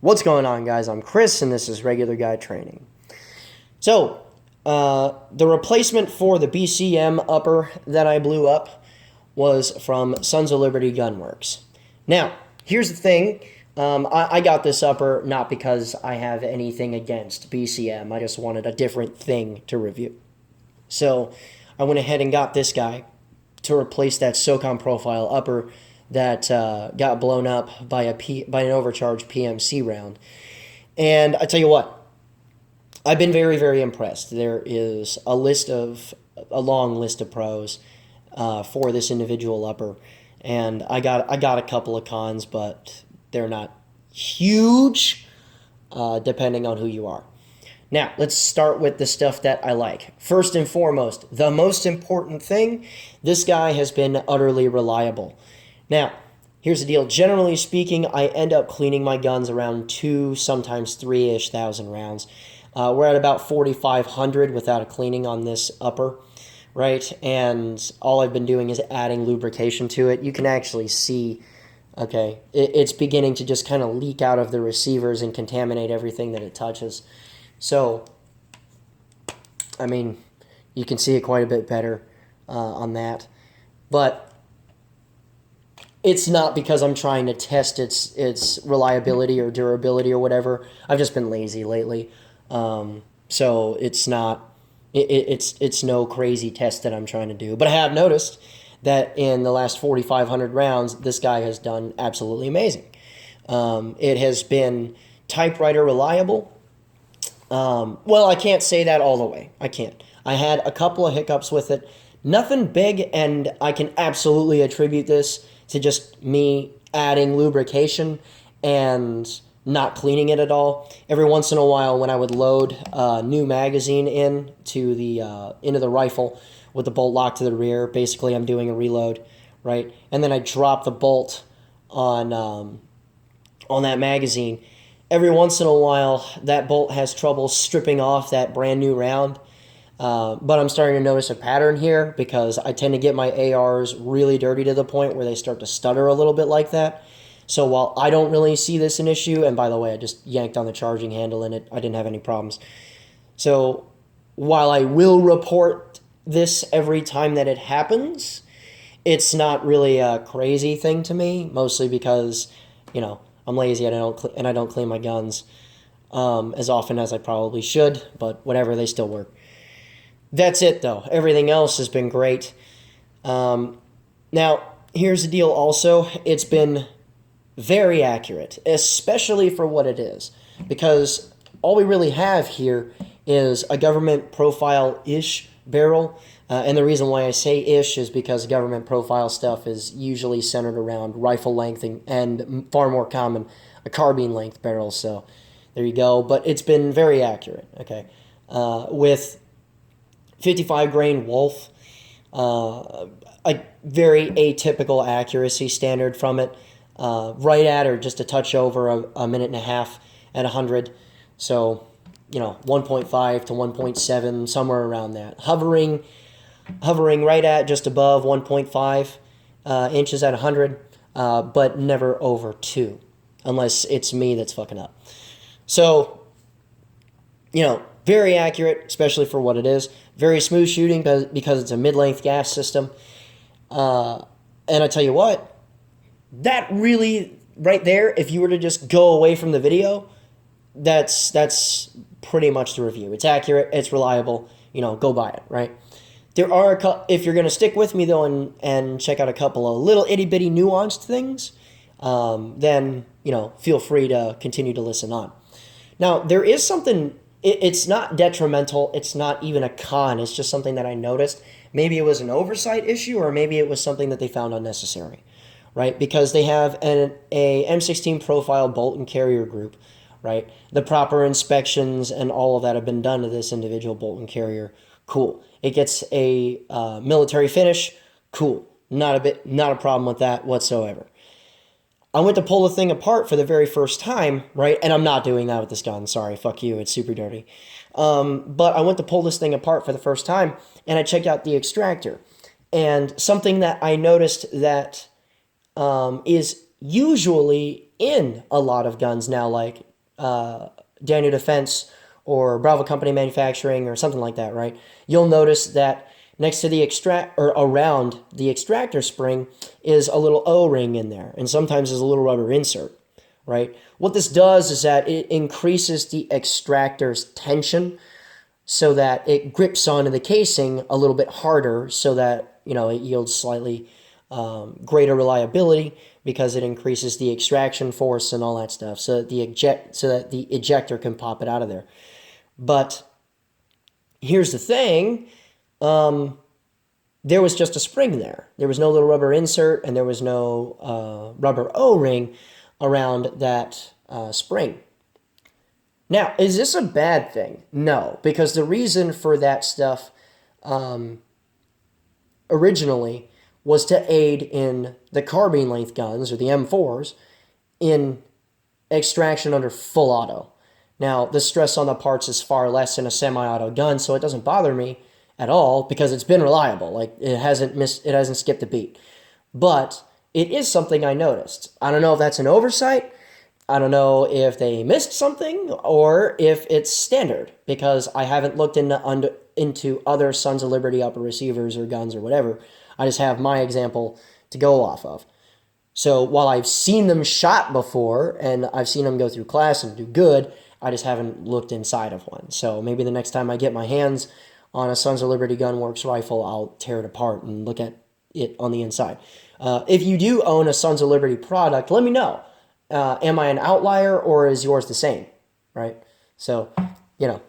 What's going on, guys? I'm Chris, and this is Regular Guy Training. So, the replacement for the BCM upper that I blew up was from Sons of Liberty Gunworks. Now, here's the thing. I got this upper not because I have anything against BCM. I just wanted a different thing to review. So, I went ahead and got this guy to replace that SOCOM profile upper that got blown up by an overcharged PMC round. And I tell you what, I've been very, very impressed. There is a long list of pros for this individual upper, and I got a couple of cons, but they're not huge, depending on who you are. Now, let's start with the stuff that I like. First and foremost, the most important thing, this guy has been utterly reliable. Now, here's the deal. Generally speaking, I end up cleaning my guns around 2, sometimes 3-ish thousand rounds. We're at about 4,500 without a cleaning on this upper, right? And all I've been doing is adding lubrication to it. You can actually see, okay, it's beginning to just kind of leak out of the receivers and contaminate everything that it touches. So, I mean, you can see it quite a bit better on that. But it's not because I'm trying to test its reliability or durability or whatever. I've just been lazy lately. So it's not, it's no crazy test that I'm trying to do. But I have noticed that in the last 4,500 rounds, this guy has done absolutely amazing. It has been typewriter reliable. Well, I can't say that all the way. I can't. I had a couple of hiccups with it. Nothing big, and I can absolutely attribute this to just me adding lubrication and not cleaning it at all. Every once in a while, when I would load a new magazine into the rifle with the bolt locked to the rear, basically I'm doing a reload, right? And then I drop the bolt on that magazine. Every once in a while, that bolt has trouble stripping off that brand new round. But I'm starting to notice a pattern here because I tend to get my ARs really dirty to the point where they start to stutter a little bit like that. So while I don't really see this an issue, and by the way, I just yanked on the charging handle and I didn't have any problems. So while I will report this every time that it happens, it's not really a crazy thing to me, mostly because, I'm lazy and I don't clean my guns as often as I probably should, but whatever, they still work. That's it, though. Everything else has been great. Now, here's the deal also. It's been very accurate, especially for what it is, because all we really have here is a government profile-ish barrel. And the reason why I say ish is because government profile stuff is usually centered around rifle length and far more common, a carbine length barrel. So there you go. But it's been very accurate, okay? With 55 grain Wolf, a very atypical accuracy standard from it, right at or just a touch over a minute and a half at 100. So, 1.5 to 1.7, somewhere around that. Hovering right at just above 1.5 inches at 100, but never over 2, unless it's me that's fucking up. So, very accurate, especially for what it is. Very smooth shooting because it's a mid-length gas system. And I tell you what, that really, right there, if you were to just go away from the video, that's pretty much the review. It's accurate, it's reliable, go buy it, right? There are, if you're going to stick with me, though, and check out a couple of little itty-bitty nuanced things, then, feel free to continue to listen on. Now, there is something, it's not detrimental, it's not even a con, it's just something that I noticed. Maybe it was an oversight issue, or maybe it was something that they found unnecessary, right? Because they have a M16 profile bolt and carrier group, right? The proper inspections and all of that have been done to this individual bolt and carrier. Cool. It gets a military finish. Cool. Not a problem with that whatsoever. I went to pull the thing apart for the very first time, right? And I'm not doing that with this gun. Sorry, fuck you. It's super dirty. But I went to pull this thing apart for the first time, and I checked out the extractor. And something that I noticed that is usually in a lot of guns now, like Daniel Defense or Bravo Company Manufacturing or something like that, right? You'll notice that next to the extract or around the extractor spring is a little O-ring in there, and sometimes there's a little rubber insert, right? What this does is that it increases the extractor's tension so that it grips onto the casing a little bit harder so that, it yields slightly greater reliability because it increases the extraction force and all that stuff so that the ejector can pop it out of there. But here's the thing, there was just a spring there. There was no little rubber insert and there was no rubber O-ring around that spring. Now, is this a bad thing? No, because the reason for that stuff originally was to aid in the carbine length guns, or the M4s, in extraction under full auto. Now, the stress on the parts is far less in a semi-auto gun, so it doesn't bother me at all because it's been reliable. Like, it hasn't skipped a beat. But it is something I noticed. I don't know if that's an oversight. I don't know if they missed something or if it's standard, because I haven't looked into other Sons of Liberty upper receivers or guns or whatever. I just have my example to go off of. So while I've seen them shot before and I've seen them go through class and do good, I just haven't looked inside of one. So maybe the next time I get my hands on a Sons of Liberty Gunworks rifle, I'll tear it apart and look at it on the inside. If you do own a Sons of Liberty product, let me know. Am I an outlier or is yours the same, right? So,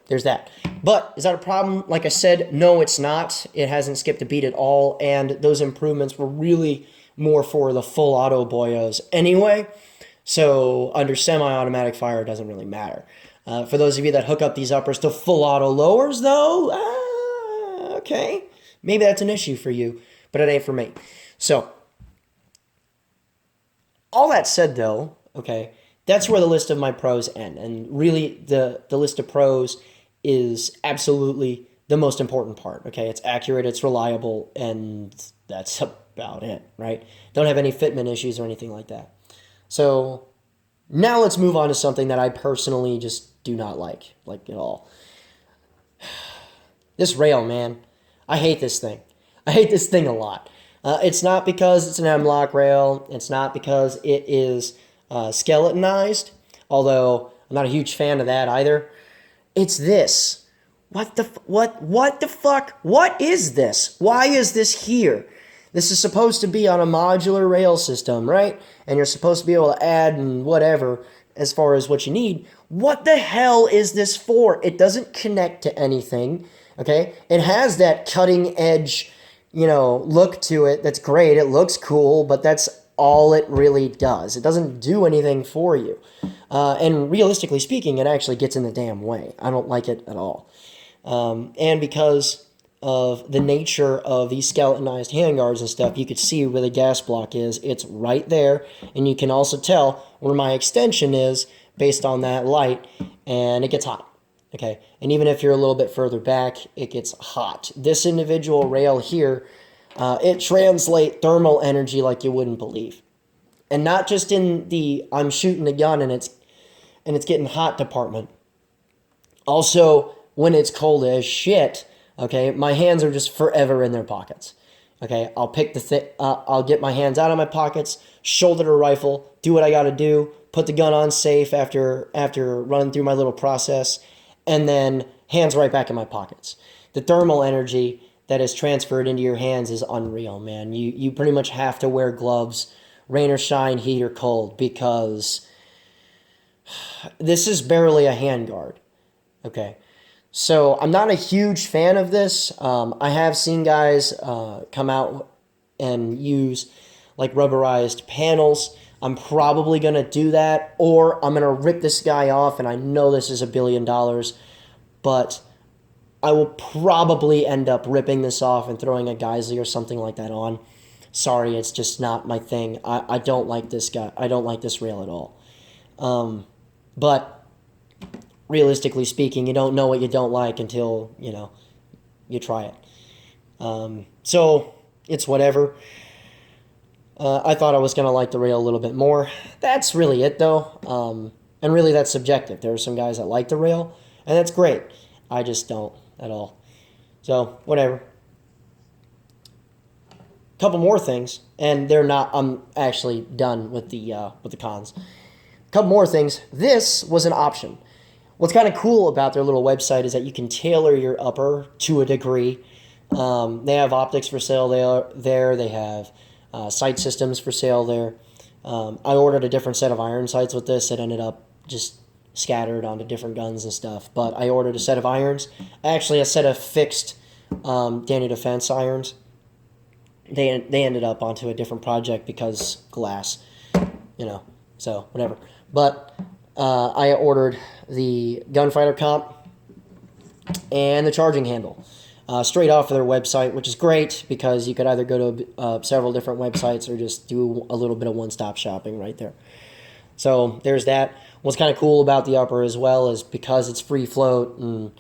there's that. But is that a problem? Like I said, no, it's not. It hasn't skipped a beat at all, and those improvements were really more for the full auto boyos anyway. So under semi-automatic fire, it doesn't really matter. For those of you that hook up these uppers to full auto lowers, though, okay, maybe that's an issue for you, but it ain't for me. So, all that said, though, okay, that's where the list of my pros end. And really, the list of pros is absolutely the most important part, okay? It's accurate, it's reliable, and that's about it, right? Don't have any fitment issues or anything like that. So now let's move on to something that I personally just do not like at all. This rail, man. I hate this thing. I hate this thing a lot. It's not because it's an M-LOK rail. It's not because it is skeletonized, although I'm not a huge fan of that either. It's this. What the fuck? What is this? Why is this here? This is supposed to be on a modular rail system, right? And you're supposed to be able to add and whatever as far as what you need. What the hell is this for? It doesn't connect to anything, okay? It has that cutting edge, look to it. That's great. It looks cool, but that's all it really does. It doesn't do anything for you. And realistically speaking, it actually gets in the damn way. I don't like it at all. And because of the nature of these skeletonized handguards and stuff, you could see where the gas block is. It's right there. And you can also tell where my extension is based on that light. And it gets hot. Okay. And even if you're a little bit further back, it gets hot. This individual rail here, it translates thermal energy like you wouldn't believe. And not just in the I'm shooting a gun and it's getting hot department. Also, when it's cold as shit, okay, my hands are just forever in their pockets. Okay, I'll pick I'll get my hands out of my pockets, shoulder the rifle, do what I got to do, put the gun on safe after running through my little process, and then hands right back in my pockets. The thermal energy that is transferred into your hands is unreal, man. You pretty much have to wear gloves, rain or shine, heat or cold, because this is barely a handguard. Okay. So I'm not a huge fan of this. I have seen guys come out and use like rubberized panels. I'm probably going to do that, or I'm going to rip this guy off, and I know this is $1 billion, but I will probably end up ripping this off and throwing a Geisley or something like that on. Sorry, it's just not my thing. I don't like this guy. I don't like this rail at all. But realistically speaking, you don't know what you don't like until, you try it. So it's whatever. I thought I was going to like the rail a little bit more. That's really it, though. And really, that's subjective. There are some guys that like the rail, and that's great. I just don't at all. So, whatever. Couple more things, and they're not. I'm actually done with the cons. Couple more things. This was an option. What's kind of cool about their little website is that you can tailor your upper to a degree. They have optics for sale there. They have sight systems for sale there. I ordered a different set of iron sights with this. It ended up just scattered onto different guns and stuff. But I ordered a set of irons. Actually, a set of fixed Danny Defense irons. They ended up onto a different project because glass, so whatever. But I ordered the gunfighter comp and the charging handle straight off of their website, which is great because you could either go to several different websites or just do a little bit of one-stop shopping right there. So there's that. What's kind of cool about the upper as well is because it's free float and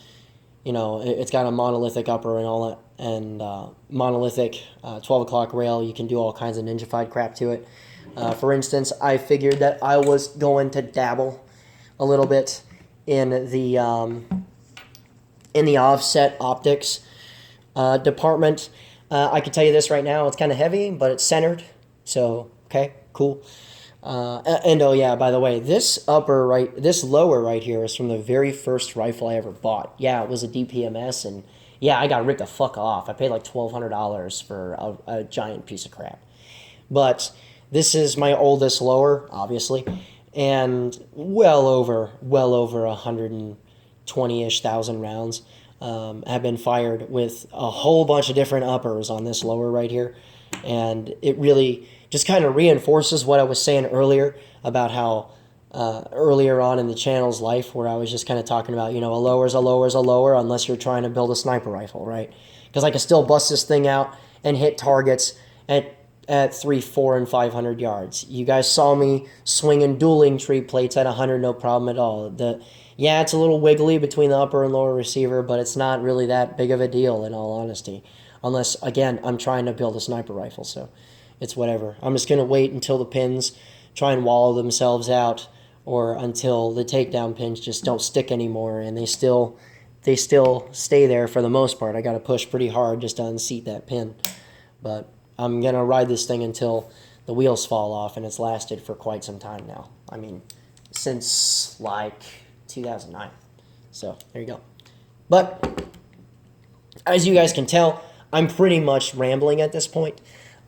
it's got a monolithic upper and all that, and monolithic 12 o'clock rail. You can do all kinds of ninja-fied crap to it. For instance, I figured that I was going to dabble a little bit in the offset optics department. I can tell you this right now: it's kind of heavy, but it's centered. So okay, cool. And oh yeah, by the way, this lower right here is from the very first rifle I ever bought. Yeah, it was a DPMS, and yeah, I got ripped the fuck off. I paid like $1,200 for a giant piece of crap. But this is my oldest lower, obviously, and well over 120-ish thousand rounds have been fired with a whole bunch of different uppers on this lower right here, and it really just kind of reinforces what I was saying earlier about how earlier on in the channel's life where I was just kind of talking about, a lower's a lower's a lower unless you're trying to build a sniper rifle, right? Because I can still bust this thing out and hit targets at 3, 4, and 500 yards. You guys saw me swinging dueling tree plates at 100, no problem at all. Yeah, it's a little wiggly between the upper and lower receiver, but it's not really that big of a deal in all honesty. Unless, again, I'm trying to build a sniper rifle, so it's whatever. I'm just going to wait until the pins try and wallow themselves out or until the takedown pins just don't stick anymore and they still stay there for the most part. I got to push pretty hard just to unseat that pin. But I'm going to ride this thing until the wheels fall off, and it's lasted for quite some time now. I mean, since like 2009. So there you go. But as you guys can tell, I'm pretty much rambling at this point.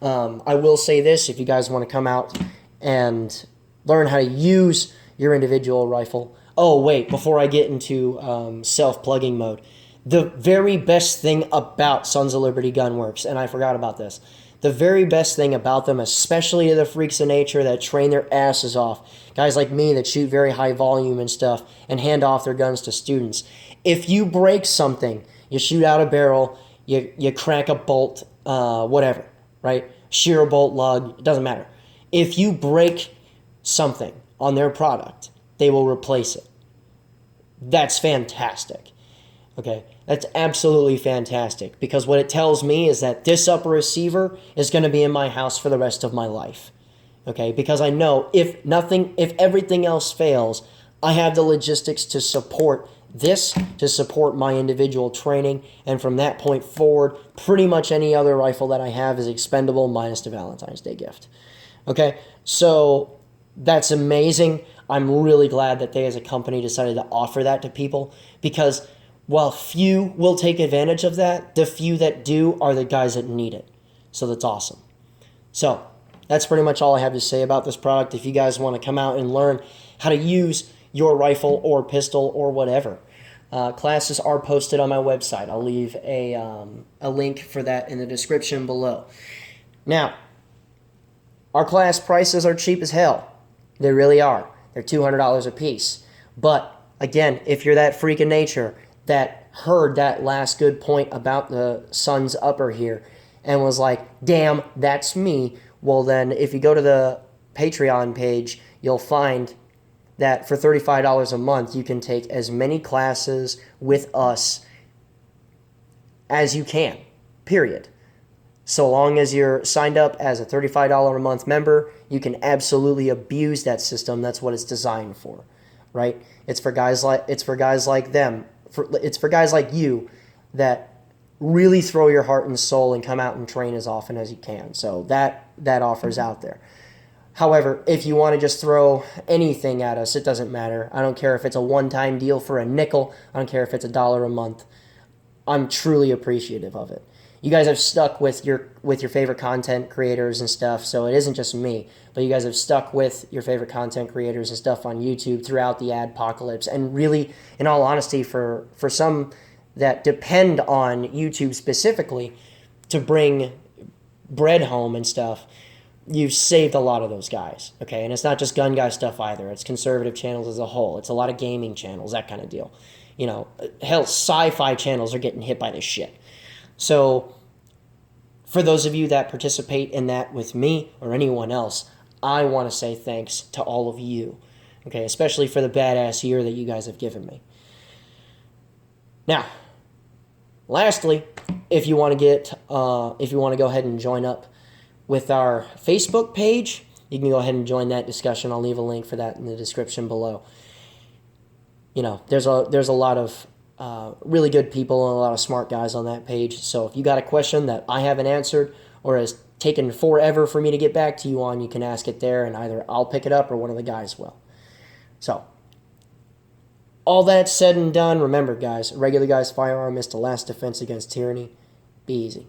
I will say this, if you guys want to come out and learn how to use your individual rifle. Oh, wait, before I get into self-plugging mode, the very best thing about Sons of Liberty Gunworks, and I forgot about this, the very best thing about them, especially to the freaks of nature that train their asses off, guys like me that shoot very high volume and stuff and hand off their guns to students, if you break something, you shoot out a barrel, you crack a bolt, whatever, right? Shear a bolt lug, it doesn't matter. If you break something on their product, they will replace it. That's fantastic. Okay, that's absolutely fantastic because what it tells me is that this upper receiver is going to be in my house for the rest of my life. Okay, because I know if everything else fails, I have the logistics to support this, to support my individual training, and from that point forward, pretty much any other rifle that I have is expendable minus the Valentine's Day gift. Okay, so that's amazing. I'm really glad that they as a company decided to offer that to people because while few will take advantage of that, the few that do are the guys that need it. So that's awesome. So that's pretty much all I have to say about this product. If you guys want to come out and learn how to use your rifle or pistol or whatever, classes are posted on my website. I'll leave a link for that in the description below. Now, our class prices are cheap as hell. They really are. They're $200 a piece. But, again, if you're that freak of nature that heard that last good point about the Sun's upper here and was like, damn, that's me, well then if you go to the Patreon page, you'll find that for $35 a month, you can take as many classes with us as you can, period. So long as you're signed up as a $35 a month member, you can absolutely abuse that system. That's what it's designed for. right? It's for guys like them. It's for guys like you that really throw your heart and soul and come out and train as often as you can. So that offer's out there. However, if you want to just throw anything at us, it doesn't matter. I don't care if it's a one-time deal for a nickel. I don't care if it's $1 a month. I'm truly appreciative of it. You guys have stuck with your favorite content creators and stuff, so it isn't just me, but you guys have stuck with your favorite content creators and stuff on YouTube throughout the adpocalypse. And really, in all honesty, for some that depend on YouTube specifically to bring bread home and stuff, you've saved a lot of those guys, okay? And it's not just gun guy stuff either. It's conservative channels as a whole. It's a lot of gaming channels, that kind of deal. You know, hell, sci-fi channels are getting hit by this shit. So for those of you that participate in that with me or anyone else, I want to say thanks to all of you, okay? Especially for the badass year that you guys have given me. Now, lastly, if you want to go ahead and join up with our Facebook page, you can go ahead and join that discussion. I'll leave a link for that in the description below. You know, there's a lot of really good people and a lot of smart guys on that page. So if you got a question that I haven't answered or has taken forever for me to get back to you on, you can ask it there, and either I'll pick it up or one of the guys will. So, all that said and done, remember, guys, a regular guy's firearm is the last defense against tyranny. Be easy.